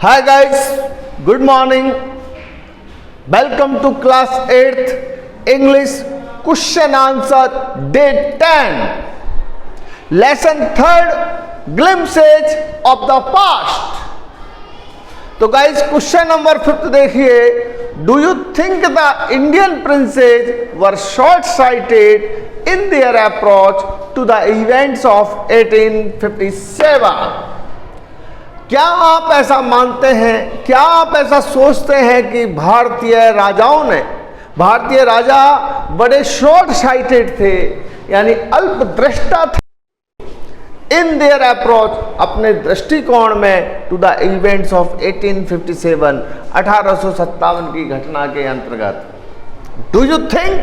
Hi guys, good morning. Welcome to class 8th English question answer day 10. Lesson 3rd glimpses of the past. तो guys question number 5 देखिए. Do you think the Indian princes were short sighted in their approach to the events of 1857? क्या आप ऐसा मानते हैं, क्या आप ऐसा सोचते हैं कि भारतीय राजा बड़े शॉर्ट साइटेड थे, यानी अल्पदृष्टा थे इन देयर अप्रोच, अपने दृष्टिकोण में, टू द इवेंट्स ऑफ 1857, 1857 की घटना के अंतर्गत? डू यू थिंक,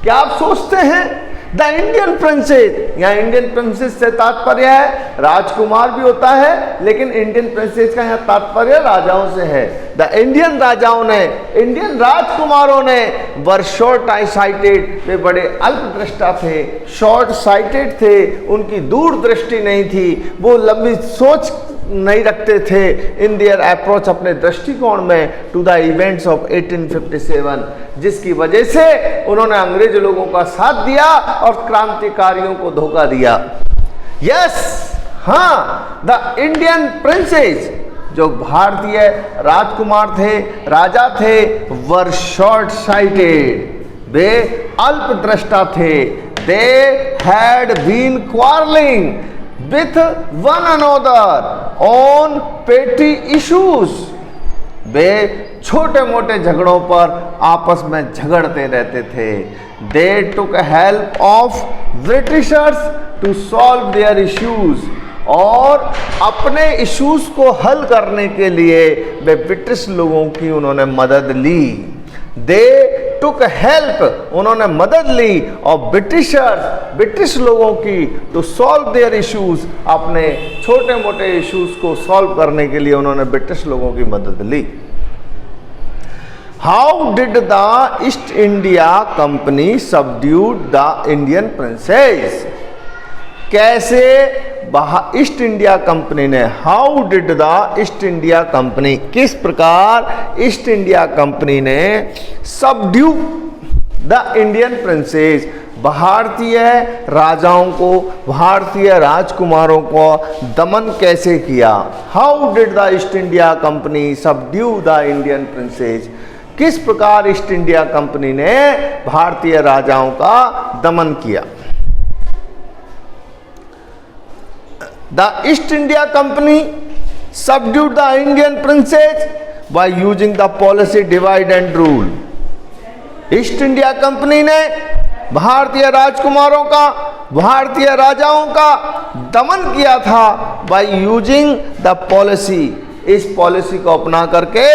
क्या आप सोचते हैं द इंडियन प्रिंसेस, यहाँ इंडियन प्रिंसेस से तात्पर्य है राजकुमार भी होता है, लेकिन इंडियन प्रिंसेस का यहाँ तात्पर्य राजाओं से है. द इंडियन राजाओं ने, इंडियन राजकुमारों ने वर शॉर्ट साइटेड, वे बड़े अल्पदृष्टा थे, शॉर्ट साइटेड थे, उनकी दूरदृष्टि नहीं थी, वो लंबी सोच नहीं रखते थे. इन देयर अप्रोच, अपने दृष्टिकोण में, टू द इवेंट्स ऑफ 1857, जिसकी वजह से उन्होंने अंग्रेज लोगों का साथ दिया और क्रांतिकारियों को धोखा दिया. यस, हाँ, द इंडियन प्रिंसेस, जो भारतीय राजकुमार थे, राजा थे, वर शॉर्ट साइटेड, वे अल्पदृष्टा थे. They had been quarrelling with one another on petty issues. वे छोटे मोटे झगड़ों पर आपस में झगड़ते रहते थे. They took help of Britishers to solve their issues. और अपने इश्यूज को हल करने के लिए वे ब्रिटिश लोगों की उन्होंने मदद ली. They took help, उन्होंने मदद ली, और ब्रिटिश लोगों की, टू सॉल्व देयर इश्यूज, अपने छोटे मोटे इश्यूज को सॉल्व करने के लिए उन्होंने ब्रिटिश लोगों की मदद ली. How did the East India Company subdued the Indian princes? कैसे ईस्ट इंडिया कंपनी ने, how did the East India Company, किस प्रकार ईस्ट इंडिया कंपनी ने सबड्यू द इंडियन प्रिंसेस, भारतीय राजाओं को, भारतीय राजकुमारों को दमन कैसे किया? How did the East India Company subdue the Indian princes? किस प्रकार ईस्ट इंडिया कंपनी ने भारतीय राजाओं का दमन किया? The East India Company subdued the Indian princess by using the policy divide and rule. East India Company ने भारतीय राजकुमारों का, भारतीय राजाओं का दमन किया था by using the policy, इस पॉलिसी को अपना करके,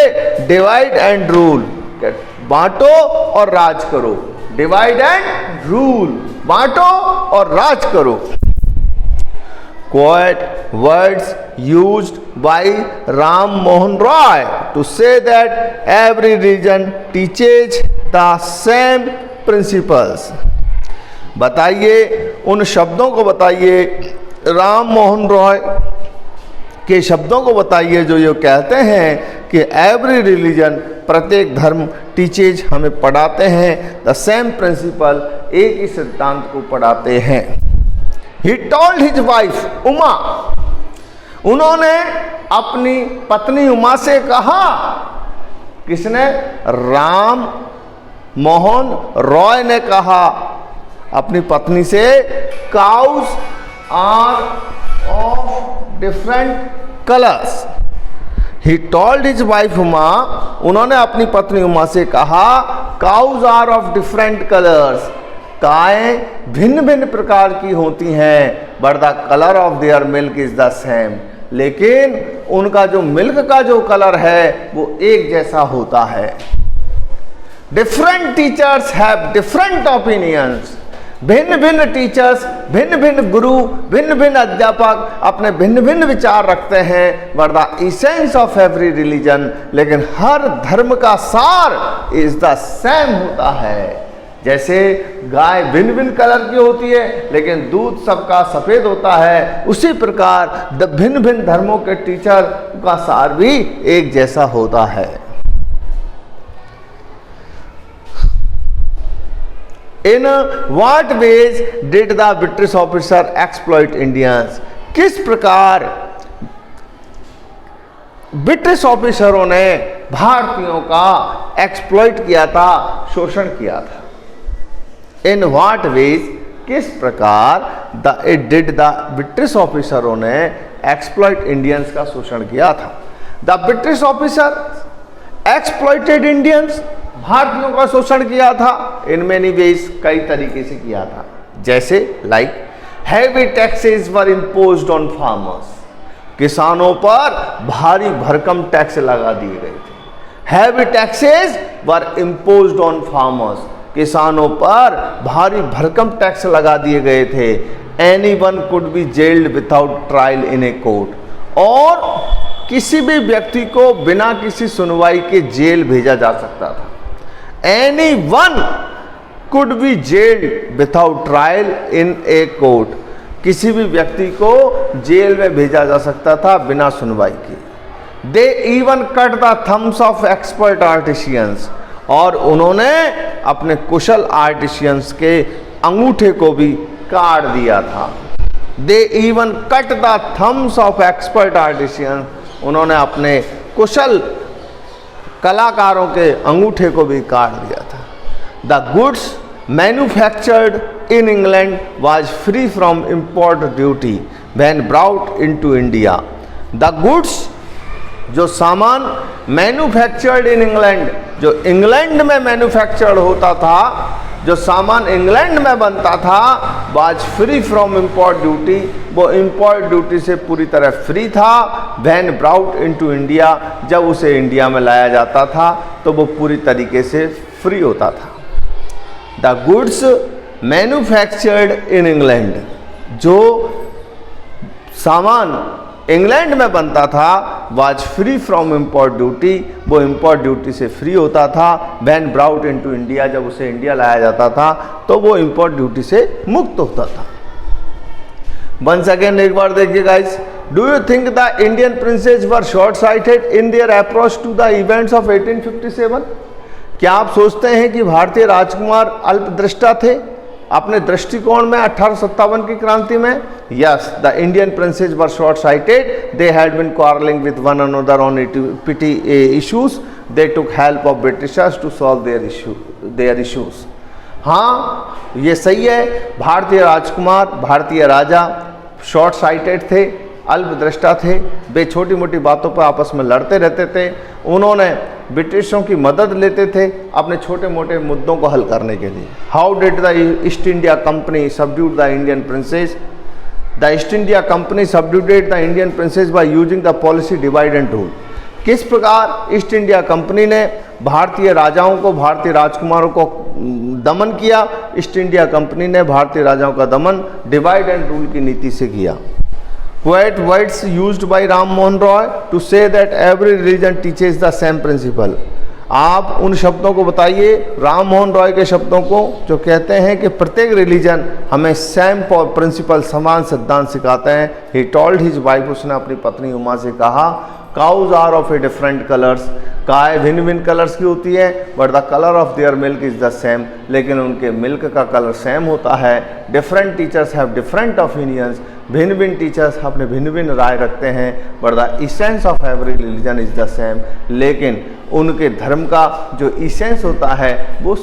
डिवाइड एंड रूल, बांटो और राज करो. डिवाइड एंड रूल, बांटो और राज करो. Quote words used by Ram Mohan Roy to say that every religion teaches the same principles. बताइए, उन शब्दों को बताइए, राम मोहन रॉय के शब्दों को बताइए जो ये कहते हैं कि एवरी रिलीजन, प्रत्येक धर्म, टीचेज, हमें पढ़ाते हैं, द सेम प्रिंसिपल, एक ही सिद्धांत को पढ़ाते हैं. He told his wife Uma, उन्होंने अपनी पत्नी उमा से कहा. किसने? राम मोहन रॉय ने कहा अपनी पत्नी से, cows are of different colours. He told his wife Uma, उन्होंने अपनी पत्नी उमा से कहा, cows are of different colours, गायें भिन्न भिन्न प्रकार की होती हैं, but the colour of their milk is the same, लेकिन उनका जो मिल्क का जो कलर है वो एक जैसा होता है. Different teachers have different opinions, भिन्न भिन्न टीचर्स, भिन्न भिन्न गुरु, भिन्न भिन्न अध्यापक अपने भिन्न भिन्न विचार रखते हैं, but the essence of every religion, लेकिन हर धर्म का सार इज द सेम होता है. जैसे गाय भिन्न भिन्न कलर की होती है लेकिन दूध सबका सफेद होता है, उसी प्रकार भिन्न भिन्न धर्मों के टीचर का सार भी एक जैसा होता है। In what ways did the British officer exploit Indians, किस प्रकार ब्रिटिश ऑफिसरों ने भारतीयों का एक्सप्लॉइट किया था, शोषण किया था। इन व्हाट वेज, किस प्रकार डिड द ब्रिटिश ऑफिसरों ने एक्सप्लॉइट इंडियंस का शोषण किया था। The British officer exploited Indians, भारतीयों का शोषण किया था। इन मेनी वेज, कई तरीके से किया था। जैसे like heavy taxes were imposed on farmers, किसानों पर भारी भरकम टैक्स लगा दिए गए थे। Heavy taxes were imposed on farmers, किसानों पर भारी भरकम टैक्स लगा दिए गए थे। Anyone could be gelled without trial in a court, और किसी भी व्यक्ति को बिना किसी सुनवाई के जेल भेजा जा सकता था। Anyone could be gelled without trial in a court, किसी भी व्यक्ति को जेल में भेजा जा सकता था बिना सुनवाई के। They even cut the thumbs of expert artisans, और उन्होंने अपने कुशल आर्टिशियंस के अंगूठे को भी काट दिया था। They even cut the thumbs of expert artisans, उन्होंने अपने कुशल कलाकारों के अंगूठे को भी काट दिया था। The goods manufactured in England was free from import duty when brought into India. The goods, जो सामान मैन्युफैक्चर्ड इन इंग्लैंड, जो इंग्लैंड में मैन्युफैक्चर्ड होता था, जो सामान इंग्लैंड में बनता था, was free from import duty, वो इम्पोर्ट ड्यूटी से पूरी तरह फ्री था। वैन ब्राउट इनटू इंडिया, जब उसे इंडिया में लाया जाता था तो वो पूरी तरीके से फ्री होता था। The goods manufactured in England, जो सामान इंग्लैंड में बनता था, was free from import duty, वो इम्पोर्ट ड्यूटी से फ्री होता था। वैन ब्राउट इनटू इंडिया, जब उसे इंडिया लाया जाता था तो वो इम्पोर्ट ड्यूटी से मुक्त होता था। वंस अगेन एक बार देखिए guys, do you think the Indian princes were short sighted in their approach to the events of 1857? क्या आप सोचते हैं कि भारतीय राजकुमार अल्पदृष्टा थे अपने दृष्टिकोण में 1857 की क्रांति में? Yes, the Indian princes were short sighted, they had been quarrelling with one another on petty issues, they took help of Britishers to solve their issues. हाँ, ये सही है, भारतीय राजकुमार, भारतीय राजा शॉर्ट साइटेड थे, अल्पदृष्टा थे, वे छोटी मोटी बातों पर आपस में लड़ते रहते थे। उन्होंने ब्रिटिशों की मदद लेते थे अपने छोटे मोटे मुद्दों को हल करने के लिए। How did the East India Company subdued the Indian princes? The East India Company subdued the Indian princes by using the policy divide and rule. किस प्रकार ईस्ट इंडिया कंपनी ने भारतीय राजाओं को, भारतीय राजकुमारों को दमन किया? ईस्ट इंडिया कंपनी ने भारतीय राजाओं का दमन डिवाइड एंड रूल की नीति से किया। Quote words used by Ram Mohan Roy to say that every religion teaches the same principle. आप उन शब्दों को बताइए, राम मोहन रॉय के शब्दों को, जो कहते हैं कि प्रत्येक रिलीजन हमें सेम प्रिंसिपल, समान सिद्धांत सिखाते हैं। ही टोल्ड हिज वाइफ, उसने अपनी पत्नी उमा से कहा, cows are of a different colours, गाय भिन्न भिन्न कलर्स की होती है, but the colour of their milk is the same, लेकिन उनके मिल्क का कलर सेम होता है। Different teachers have different opinions, भिन्न भिन्न टीचर्स अपने भिन्न भिन्न राय रखते हैं, but the essence of every religion is the same, लेकिन उनके धर्म का जो इसेंस होता है वो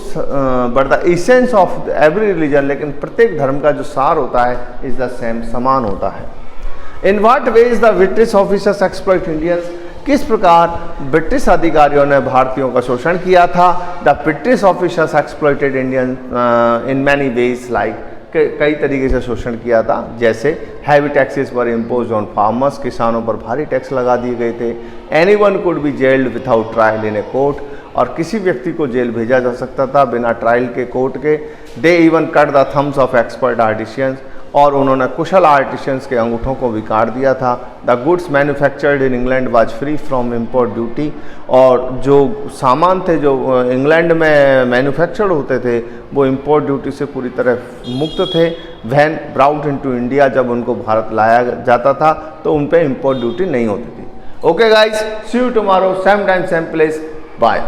but the essence of every religion, लेकिन प्रत्येक धर्म का जो सार होता है इज द सेम, समान होता है। In what ways the British officers exploit Indians? किस प्रकार ब्रिटिश अधिकारियों ने भारतीयों का शोषण किया था? The British officers exploited Indian in many ways, like कई तरीके से शोषण किया था। जैसे heavy taxes were imposed on farmers, किसानों पर भारी टैक्स लगा दिए गए थे। Anyone could be gelled without trial in a court, और किसी व्यक्ति को जेल भेजा जा सकता था बिना ट्रायल के, कोर्ट के। They even cut the thumbs of expert artisans, और उन्होंने कुशल आर्टिशंस के अंगूठों को भी काट दिया था। The goods manufactured in England was free from import duty, और जो सामान थे जो इंग्लैंड में मैन्युफैक्चर्ड होते थे वो इम्पोर्ट ड्यूटी से पूरी तरह मुक्त थे। वैन ब्राउट इनटू इंडिया, जब उनको भारत लाया जाता था तो उन पे इम्पोर्ट ड्यूटी नहीं होती थी। Okay guys, see you tomorrow, same time same place, bye.